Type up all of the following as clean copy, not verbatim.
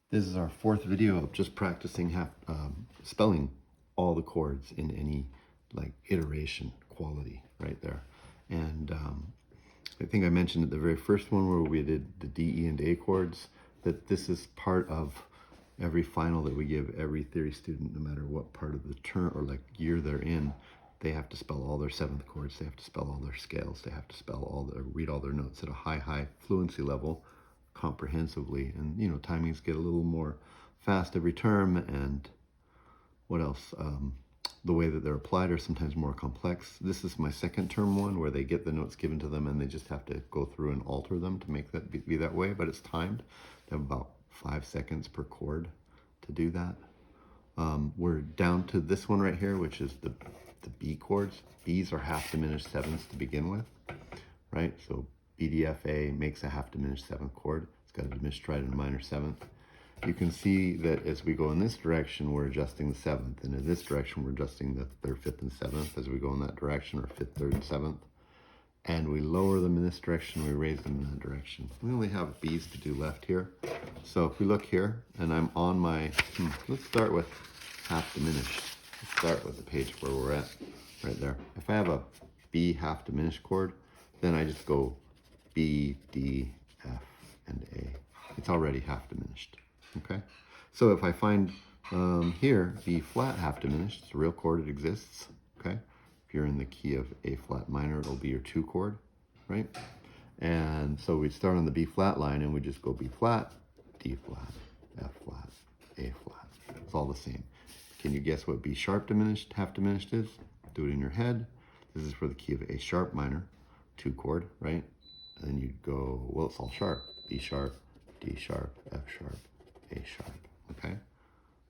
This is our fourth video of just practicing spelling all the chords in any like iteration quality right there. And I think I mentioned at the very first one where we did the D, E, and A chords that this is part of every final that we give every theory student, no matter what part of the term or like year they're in. They have to spell all their seventh chords. They have to spell all their scales. They have to spell read all their notes at a high fluency level, comprehensively. And you know, timings get a little more fast every term, and what else? The way that they're applied are sometimes more complex. This is my second term one where they get the notes given to them and they just have to go through and alter them to make that be that way, but it's timed. They have about 5 seconds per chord to do that. We're down to this one right here, which is the B chords. B's are half diminished sevenths to begin with, right? So BDFA makes a half diminished seventh chord. It's got a diminished triad and a minor seventh. You can see that as we go in this direction, we're adjusting the seventh, and in this direction, we're adjusting the third, fifth, and seventh as we go in that direction, or fifth, third, and seventh. And we lower them in this direction, we raise them in that direction. We only have B's to do left here. So if we look here, and I'm on my, let's start with half diminished. Let's start with the page where we're at, right there. If I have a B half diminished chord, then I just go B, D, F, and A. It's already half diminished, okay? So if I find here, B flat half diminished, it's a real chord, it exists, okay? If you're in the key of A flat minor, it'll be your 2 chord, right? And so we start on the B flat line and we just go B flat, D flat, F flat, A flat. It's all the same. Can you guess what B sharp diminished, half diminished is? Do it in your head. This is for the key of A sharp minor, 2 chord, right? And then you go, well, it's all sharp. B sharp, D sharp, F sharp, A sharp, okay?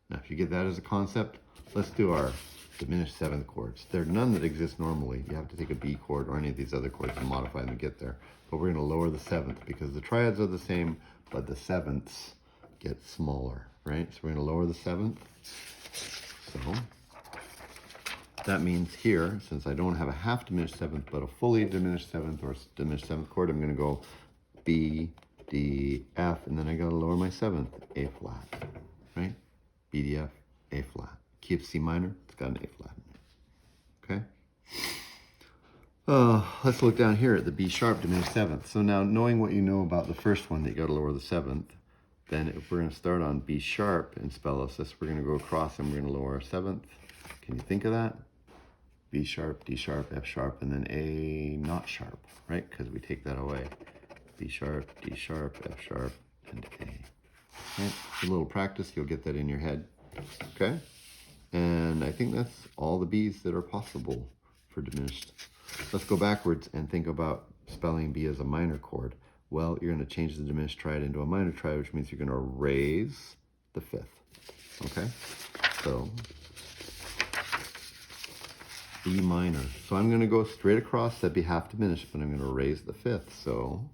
Now, if you get that as a concept, let's do our diminished seventh chords. There are none that exist normally. You have to take a B chord or any of these other chords and modify them to get there. But we're going to lower the seventh because the triads are the same, but the sevenths get smaller, right? So we're going to lower the seventh. So that means here, since I don't have a half diminished seventh, but a fully diminished seventh or diminished seventh chord, I'm going to go B, D, F, and then I got to lower my seventh, A flat, right? B, D, F, A flat. Key of C minor, it's got an A flat in it, okay? Let's look down here at the B sharp diminished seventh. So now, knowing what you know about the first one, that you got to lower the seventh, then if we're going to start on B sharp in spellosis, we're going to go across and we're going to lower our seventh. Can you think of that? B sharp, D sharp, F sharp, and then A not sharp, right? Because we take that away. B sharp, D sharp, F sharp, and A. Right? A little practice, you'll get that in your head, okay? And I think that's all the B's that are possible for diminished. Let's go backwards and think about spelling B as a minor chord. Well, you're going to change the diminished triad into a minor triad, which means you're going to raise the fifth, okay? So B minor. So I'm going to go straight across, that'd be half diminished, but I'm going to raise the fifth. So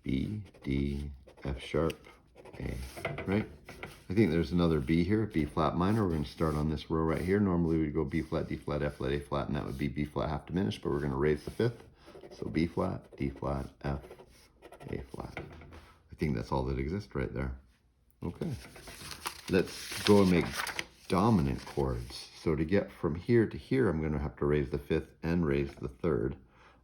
B, D, F sharp, A, right? I think there's another B here, B flat minor. We're going to start on this row right here. Normally we'd go B flat, D flat, F flat, A flat, and that would be B flat half diminished, but we're going to raise the fifth. So B flat, D flat, F, A flat. I think that's all that exists right there. Okay. Let's go and make dominant chords. So to get from here to here, I'm going to have to raise the fifth and raise the third.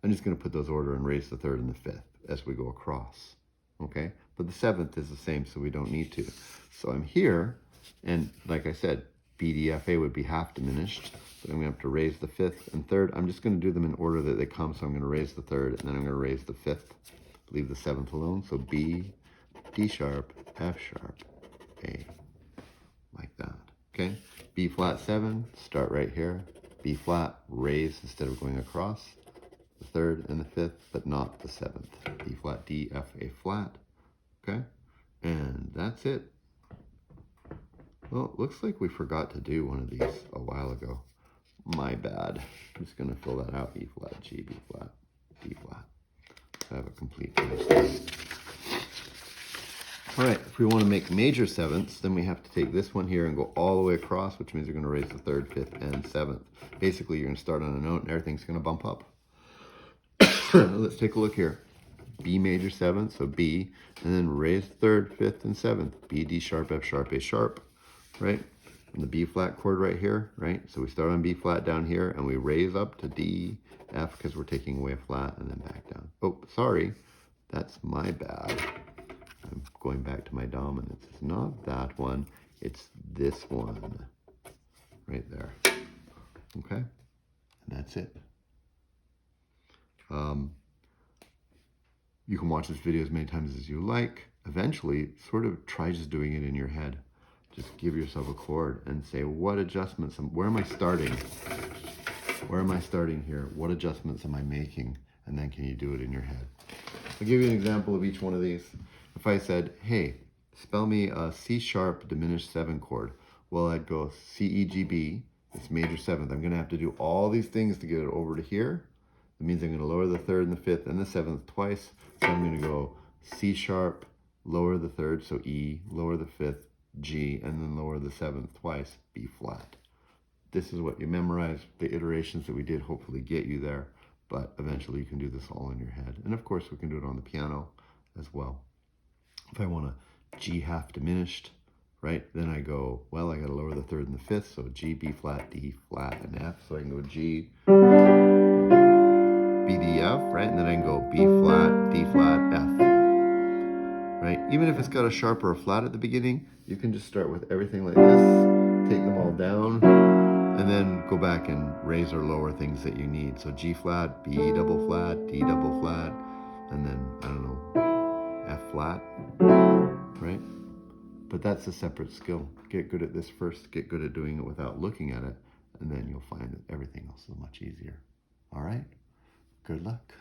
I'm just going to put those order and raise the third and the fifth as we go across. Okay? But the seventh is the same, so we don't need to. So I'm here, and like I said, BDFA would be half diminished, but I'm going to have to raise the fifth and third. I'm just going to do them in order that they come, so I'm going to raise the third, and then I'm going to raise the fifth, leave the seventh alone. So B, D sharp, F sharp, A, like that. Okay? B flat 7, start right here. B flat, raise instead of going across. The third and the fifth, but not the seventh. B flat, D, F, A flat. Okay? And that's it. Well, it looks like we forgot to do one of these a while ago. My bad. I'm just going to fill that out. E flat, G, B flat, D flat. So I have a complete finish. All right, if we want to make major sevenths, then we have to take this one here and go all the way across, which means you're going to raise the third, fifth, and seventh. Basically, you're going to start on a note and everything's going to bump up. Let's take a look here. B major 7th, so B, and then raise 3rd, 5th, and 7th, B, D sharp, F sharp, A sharp, right? And the B flat chord right here, right? So we start on B flat down here, and we raise up to D, F, because we're taking away a flat, and then back down. Oh, sorry, that's my bad. I'm going back to my dominance. It's not that one, it's this one, right there, okay? And that's it. You can watch this video as many times as you like. Eventually, sort of try just doing it in your head. Just give yourself a chord and say, what adjustments, where am I starting? Where am I starting here? What adjustments am I making? And then can you do it in your head? I'll give you an example of each one of these. If I said, hey, spell me a C sharp diminished 7 chord. Well, I'd go C, E, G, B. It's major 7th. I'm going to have to do all these things to get it over to here. It means I'm going to lower the 3rd and the 5th and the 7th twice. So I'm going to go C sharp, lower the 3rd, so E, lower the 5th, G, and then lower the 7th twice, B flat. This is what you memorize. The iterations that we did hopefully get you there, but eventually you can do this all in your head. And of course we can do it on the piano as well. If I want a G half diminished, right, then I go, well, I got to lower the 3rd and the 5th, so G, B flat, D flat, and F. So I can go G, B, D, F, right? And then I can go B flat, D flat, F, right? Even if it's got a sharp or a flat at the beginning, you can just start with everything like this, take them all down, and then go back and raise or lower things that you need. So G flat, B double flat, D double flat, and then, I don't know, F flat, right? But that's a separate skill. Get good at this first, get good at doing it without looking at it, and then you'll find that everything else is much easier. All right? Good luck.